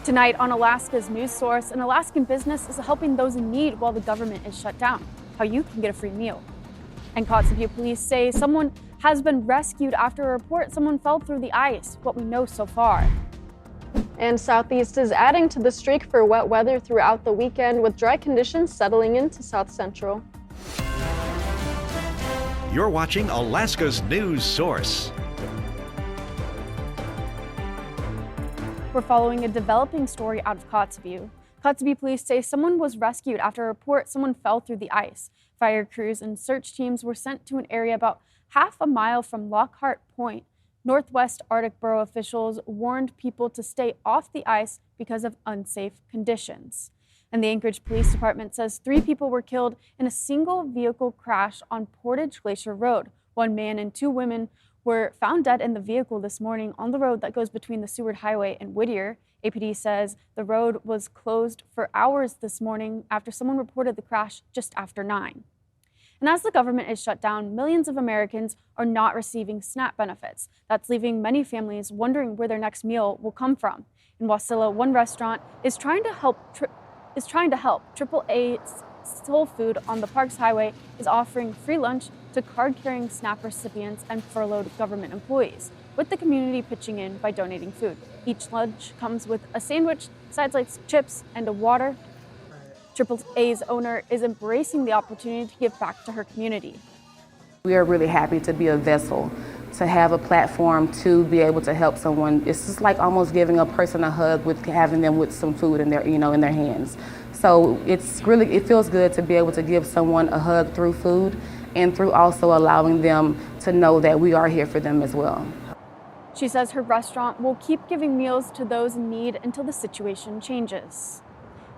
Tonight on Alaska's news source, an Alaskan business is helping those in need while the government is shut down. How you can get a free meal. And Kotzebue police say someone has been rescued after a report someone fell through the ice, what we know so far. And Southeast is adding to the streak for wet weather throughout the weekend, with dry conditions settling into South Central. You're watching Alaska's news source. We're following a developing story out of Kotzebue. Kotzebue police say someone was rescued after a report someone fell through the ice. Fire crews and search teams were sent to an area about half a mile from Lockhart Point. Northwest Arctic Borough officials warned people to stay off the ice because of unsafe conditions. And the Anchorage Police Department says 3 people were killed in a single vehicle crash on Portage Glacier Road. 1 man and 2 women were found dead in the vehicle this morning on the road that goes between the Seward Highway and Whittier. APD says the road was closed for hours this morning after someone reported the crash just after 9. And as the government is shut down, millions of Americans are not receiving SNAP benefits. That's leaving many families wondering where their next meal will come from. In Wasilla, one restaurant is trying to help. AAA Soul Food on the Parks Highway is offering free lunch to card-carrying SNAP recipients and furloughed government employees, with the community pitching in by donating food. Each lunch comes with a sandwich, sides like chips, and a water. AAA's owner is embracing the opportunity to give back to her community. We are really happy to be a vessel, to have a platform to be able to help someone. It's just like almost giving a person a hug with having them with some food in their, in their hands. So it feels good to be able to give someone a hug through food and through also allowing them to know that we are here for them as well. She says her restaurant will keep giving meals to those in need until the situation changes.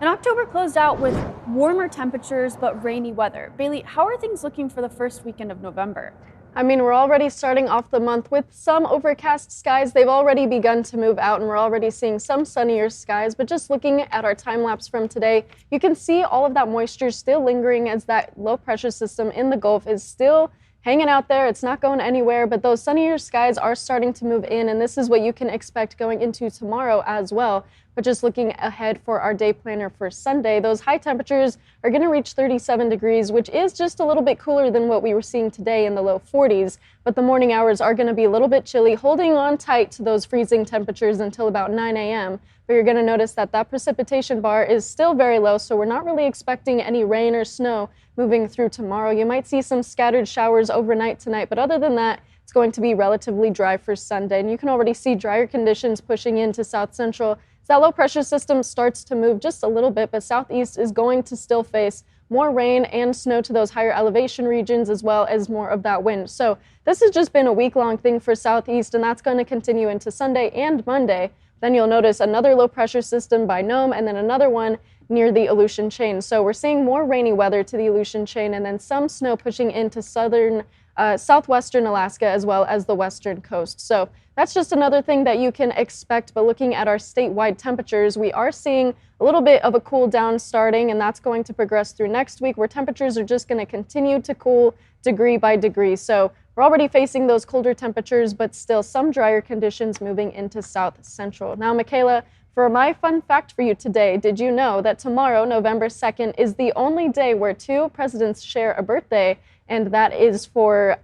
And October closed out with warmer temperatures but rainy weather. Bailey, how are things looking for the first weekend of November? I mean, we're already starting off the month with some overcast skies. They've already begun to move out, and we're already seeing some sunnier skies. But just looking at our time lapse from today, you can see all of that moisture still lingering as that low pressure system in the Gulf is still hanging out there. It's not going anywhere, but those sunnier skies are starting to move in, and this is what you can expect going into tomorrow as well. But just looking ahead for our day planner for Sunday, those high temperatures are going to reach 37 degrees, which is just a little bit cooler than what we were seeing today in the low 40s. But the morning hours are going to be a little bit chilly, holding on tight to those freezing temperatures until about 9 a.m. But you're going to notice that that precipitation bar is still very low, so we're not really expecting any rain or snow moving through tomorrow. You might see some scattered showers overnight tonight, but other than that, it's going to be relatively dry for Sunday. And you can already see drier conditions pushing into South Central. That low pressure system starts to move just a little bit, but Southeast is going to still face more rain and snow to those higher elevation regions, as well as more of that wind. So this has just been a week-long thing for Southeast, and that's going to continue into Sunday and Monday. Then you'll notice another low pressure system by Nome, and then another one near the Aleutian chain. So we're seeing more rainy weather to the Aleutian chain, and then some snow pushing into southwestern Alaska, as well as the western coast. So that's just another thing that you can expect. But looking at our statewide temperatures, we are seeing a little bit of a cool down starting, and that's going to progress through next week, where temperatures are just going to continue to cool degree by degree. So we're already facing those colder temperatures, but still some drier conditions moving into South Central. Now, Michaela, for my fun fact for you today, did you know that tomorrow, November 2nd, is the only day where 2 presidents share a birthday, and that is for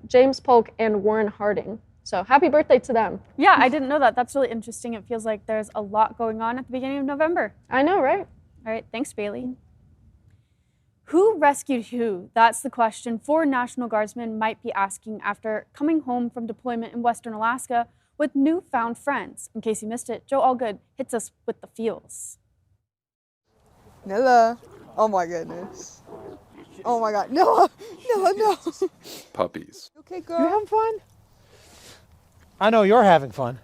James Polk and Warren Harding. So happy birthday to them. Yeah, I didn't know that. That's really interesting. It feels like there's a lot going on at the beginning of November. I know, right? All right, thanks, Bailey. Who rescued who? That's the question 4 National Guardsmen might be asking after coming home from deployment in Western Alaska with newfound friends. In case you missed it, Joe Allgood hits us with the feels. Nilla. Oh my goodness. Oh my God. Nilla. Nilla, no. Puppies. Okay, girl. You having fun? I know you're having fun.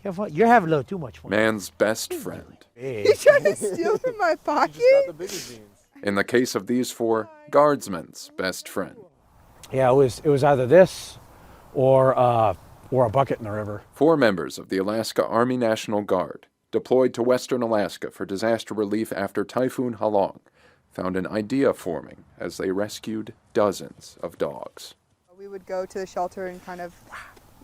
You're having a little too much fun. Man's best friend. Hey. You trying to steal from my pocket? In the case of these 4, guardsmen's best friend. Yeah, it was either this or a bucket in the river. 4 members of the Alaska Army National Guard, deployed to Western Alaska for disaster relief after Typhoon Halong, found an idea forming as they rescued dozens of dogs. We would go to the shelter and kind of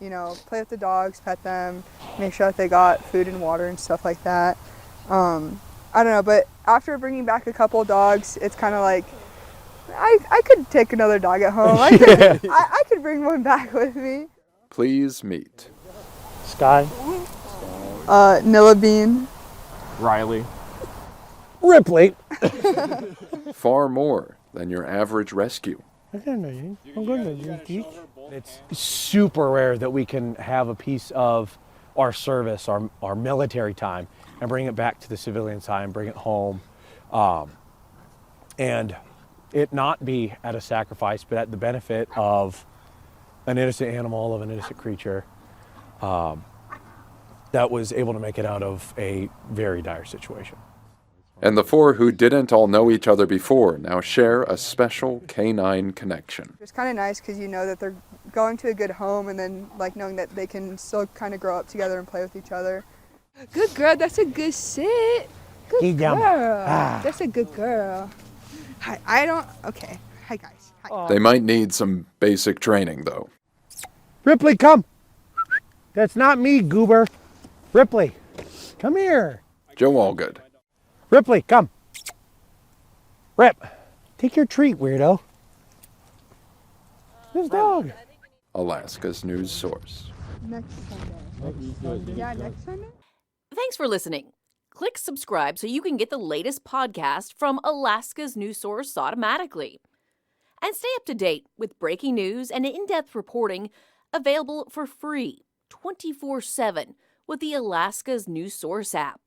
you know, play with the dogs, pet them, make sure that they got food and water and stuff like that. I don't know, but after bringing back a couple dogs, it's kind of like, I could take another dog at home. I could bring one back with me. Please meet Sky. Nilla Bean. Riley. Ripley. far more than your average rescue. It's super rare that we can have a piece of our service, our military time, and bring it back to the civilian time, bring it home, and it not be at a sacrifice, but at the benefit of an innocent animal, of an innocent creature that was able to make it out of a very dire situation. And the four who didn't all know each other before now share a special canine connection. It's kind of nice because you know that they're going to a good home, and then like knowing that they can still kind of grow up together and play with each other. Good girl, that's a good sit. Good girl. That's a good girl. Hi, okay. Hi guys. Hi. They might need some basic training though. Ripley, come. That's not me, goober. Ripley, come here. Joe Allgood. Ripley, come. Rip, take your treat, weirdo. This dog. Alaska's news source. Next Sunday. Yeah, next Sunday? Thanks for listening. Click subscribe so you can get the latest podcast from Alaska's news source automatically. And stay up to date with breaking news and in-depth reporting available for free 24/7 with the Alaska's news source app.